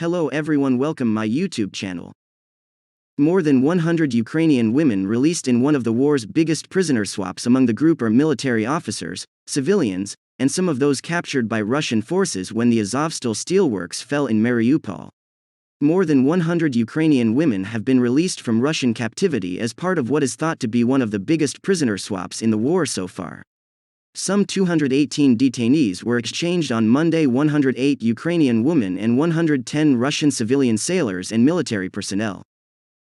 Hello everyone, welcome my YouTube channel. More than 100 Ukrainian women released in one of the war's biggest prisoner swaps. Among the group are military officers, civilians, and some of those captured by Russian forces when the Azovstal steelworks fell in Mariupol. More than 100 Ukrainian women have been released from Russian captivity as part of what is thought to be one of the biggest prisoner swaps in the war so far. Some 218 detainees were exchanged on Monday. 108 Ukrainian women and 110 Russian civilian sailors and military personnel.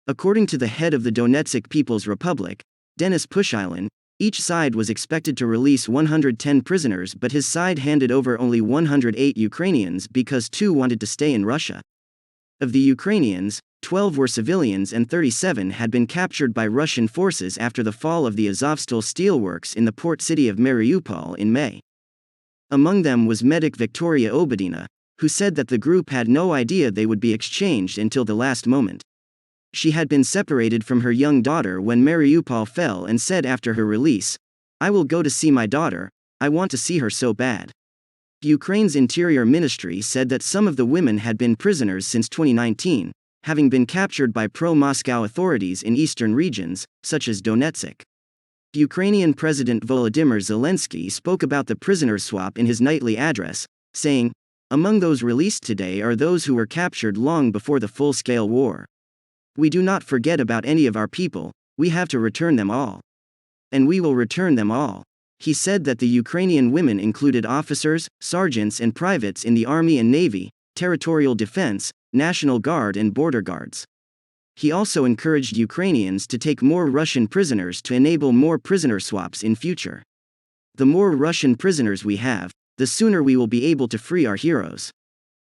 According to the head of the Donetsk People's Republic, Denis Pushilin, each side was expected to release 110 prisoners, but his side handed over only 108 Ukrainians because 2 wanted to stay in Russia. Of the Ukrainians, 12 were civilians and 37 had been captured by Russian forces after the fall of the Azovstal steelworks in the port city of Mariupol in May. Among them was medic Victoria Obadina, who said that the group had no idea they would be exchanged until the last moment. She had been separated from her young daughter when Mariupol fell and said after her release, "I will go to see my daughter, I want to see her so bad." Ukraine's Interior Ministry said that some of the women had been prisoners since 2019, having been captured by pro-Moscow authorities in eastern regions, such as Donetsk. Ukrainian President Volodymyr Zelensky spoke about the prisoner swap in his nightly address, saying, "Among those released today are those who were captured long before the full-scale war. We do not forget about any of our people, we have to return them all. And we will return them all." He said that the Ukrainian women included officers, sergeants and privates in the Army and Navy, Territorial Defense, National Guard and Border Guards. He also encouraged Ukrainians to take more Russian prisoners to enable more prisoner swaps in future. "The more Russian prisoners we have, the sooner we will be able to free our heroes.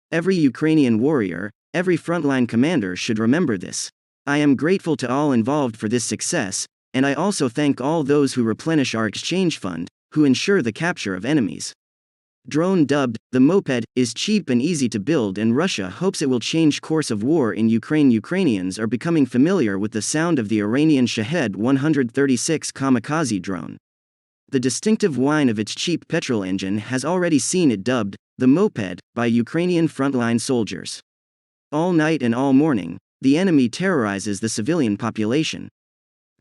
Every Ukrainian warrior, every frontline commander should remember this. I am grateful to all involved for this success, and I also thank all those who replenish our exchange fund, who ensure the capture of enemies." Drone dubbed, "The Moped," is cheap and easy to build and Russia hopes it will change course of war in Ukraine. Ukrainians are becoming familiar with the sound of the Iranian Shahed 136 Kamikaze drone. The distinctive whine of its cheap petrol engine has already seen it dubbed, "The Moped," by Ukrainian frontline soldiers. All night and all morning, the enemy terrorizes the civilian population.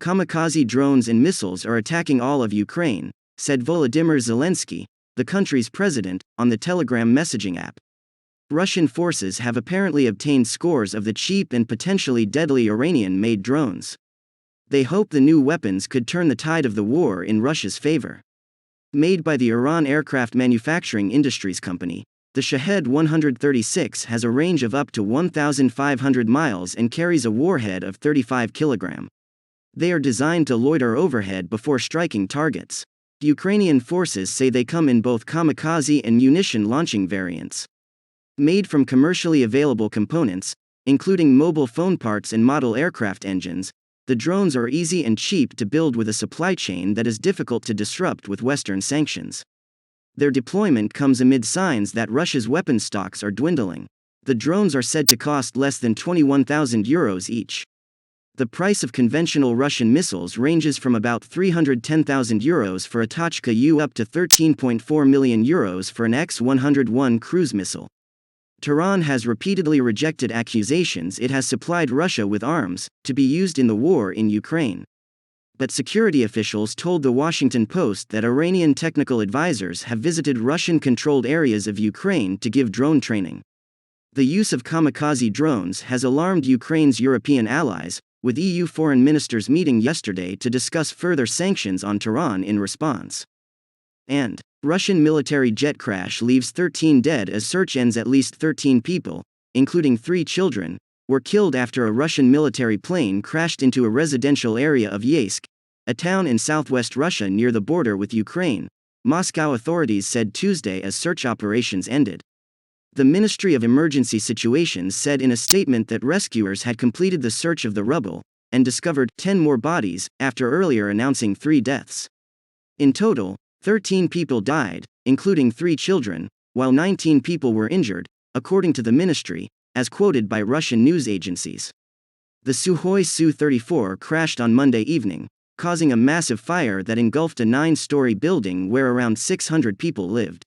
"Kamikaze drones and missiles are attacking all of Ukraine," said Volodymyr Zelensky, the country's president, on the Telegram messaging app. Russian forces have apparently obtained scores of the cheap and potentially deadly Iranian-made drones. They hope the new weapons could turn the tide of the war in Russia's favor. Made by the Iran Aircraft Manufacturing Industries Company, the Shahed 136 has a range of up to 1,500 miles and carries a warhead of 35 kilograms. They are designed to loiter overhead before striking targets. Ukrainian forces say they come in both kamikaze and munition launching variants. Made from commercially available components, including mobile phone parts and model aircraft engines, the drones are easy and cheap to build with a supply chain that is difficult to disrupt with Western sanctions. Their deployment comes amid signs that Russia's weapons stocks are dwindling. The drones are said to cost less than €21,000 each. The price of conventional Russian missiles ranges from about €310,000 for a Tochka U up to €13.4 million for an X-101 cruise missile. Tehran has repeatedly rejected accusations it has supplied Russia with arms to be used in the war in Ukraine. But security officials told The Washington Post that Iranian technical advisors have visited Russian-controlled areas of Ukraine to give drone training. The use of kamikaze drones has alarmed Ukraine's European allies, with EU foreign ministers meeting yesterday to discuss further sanctions on Tehran in response. And Russian military jet crash leaves 13 dead as search ends. At least 13 people, including 3 children, were killed after a Russian military plane crashed into a residential area of Yeysk, a town in southwest Russia near the border with Ukraine, Moscow authorities said Tuesday as search operations ended. The Ministry of Emergency Situations said in a statement that rescuers had completed the search of the rubble and discovered 10 more bodies, after earlier announcing 3 deaths. In total, 13 people died, including 3 children, while 19 people were injured, according to the ministry, as quoted by Russian news agencies. The Sukhoi Su-34 crashed on Monday evening, causing a massive fire that engulfed a 9-story building where around 600 people lived.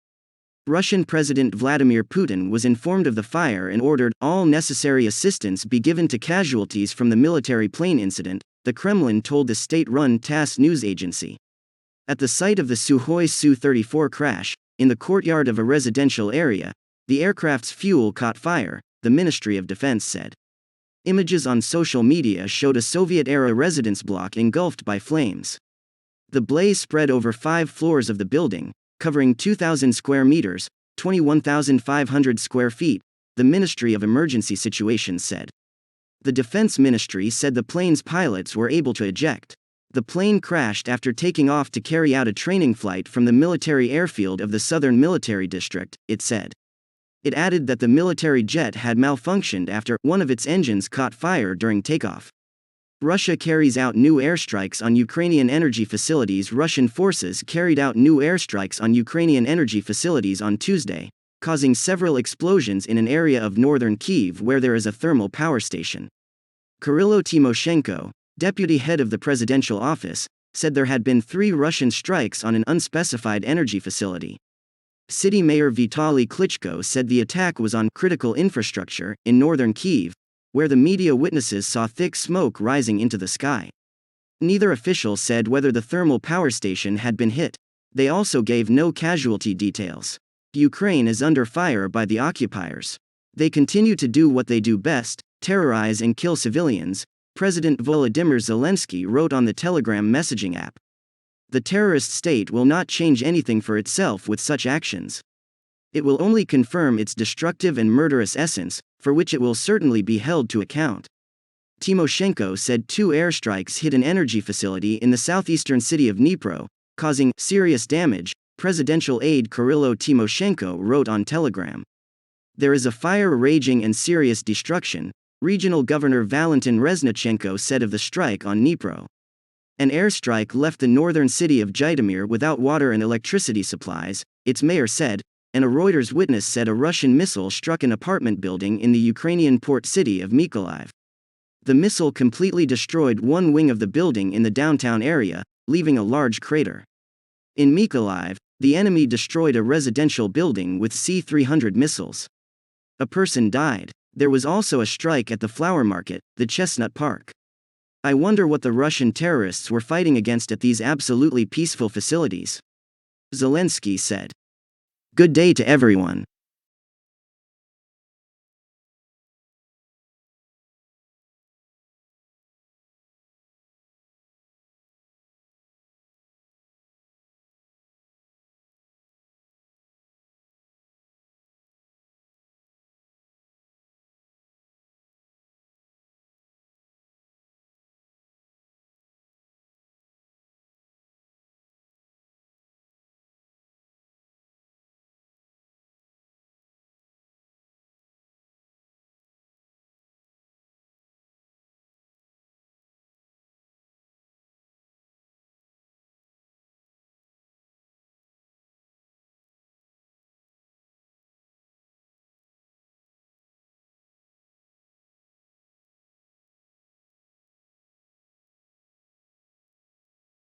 Russian President Vladimir Putin was informed of the fire and ordered all necessary assistance be given to casualties from the military plane incident, the Kremlin told the state-run TASS news agency. At the site of the Sukhoi Su-34 crash, in the courtyard of a residential area, the aircraft's fuel caught fire, the Ministry of Defense said. Images on social media showed a Soviet-era residence block engulfed by flames. The blaze spread over 5 floors of the building, covering 2,000 square meters, 21,500 square feet, the Ministry of Emergency Situations said. The Defense Ministry said the plane's pilots were able to eject. The plane crashed after taking off to carry out a training flight from the military airfield of the Southern Military District, it said. It added that the military jet had malfunctioned after one of its engines caught fire during takeoff. Russia carries out new airstrikes on Ukrainian energy facilities. Russian forces carried out new airstrikes on Ukrainian energy facilities on Tuesday, causing several explosions in an area of northern Kyiv where there is a thermal power station. Kyrylo Tymoshenko, deputy head of the presidential office, said there had been 3 Russian strikes on an unspecified energy facility. City Mayor Vitaly Klitschko said the attack was on critical infrastructure in northern Kyiv, where the media witnesses saw thick smoke rising into the sky. Neither official said whether the thermal power station had been hit. They also gave no casualty details. Ukraine is under fire by the occupiers. They continue to do what they do best, terrorize and kill civilians, President Volodymyr Zelensky wrote on the Telegram messaging app. The terrorist state will not change anything for itself with such actions. It will only confirm its destructive and murderous essence, for which it will certainly be held to account. Tymoshenko said 2 airstrikes hit an energy facility in the southeastern city of Dnipro, causing serious damage, presidential aide Kyrylo Tymoshenko wrote on Telegram. There is a fire raging and serious destruction, regional governor Valentin Reznachenko said of the strike on Dnipro. An airstrike left the northern city of Zhytomyr without water and electricity supplies, its mayor said, and a Reuters witness said a Russian missile struck an apartment building in the Ukrainian port city of Mykolaiv. The missile completely destroyed one wing of the building in the downtown area, leaving a large crater. In Mykolaiv, the enemy destroyed a residential building with C-300 missiles. A person died. There was also a strike at the flower market, the Chestnut Park. I wonder what the Russian terrorists were fighting against at these absolutely peaceful facilities. Zelensky said. Good day to everyone.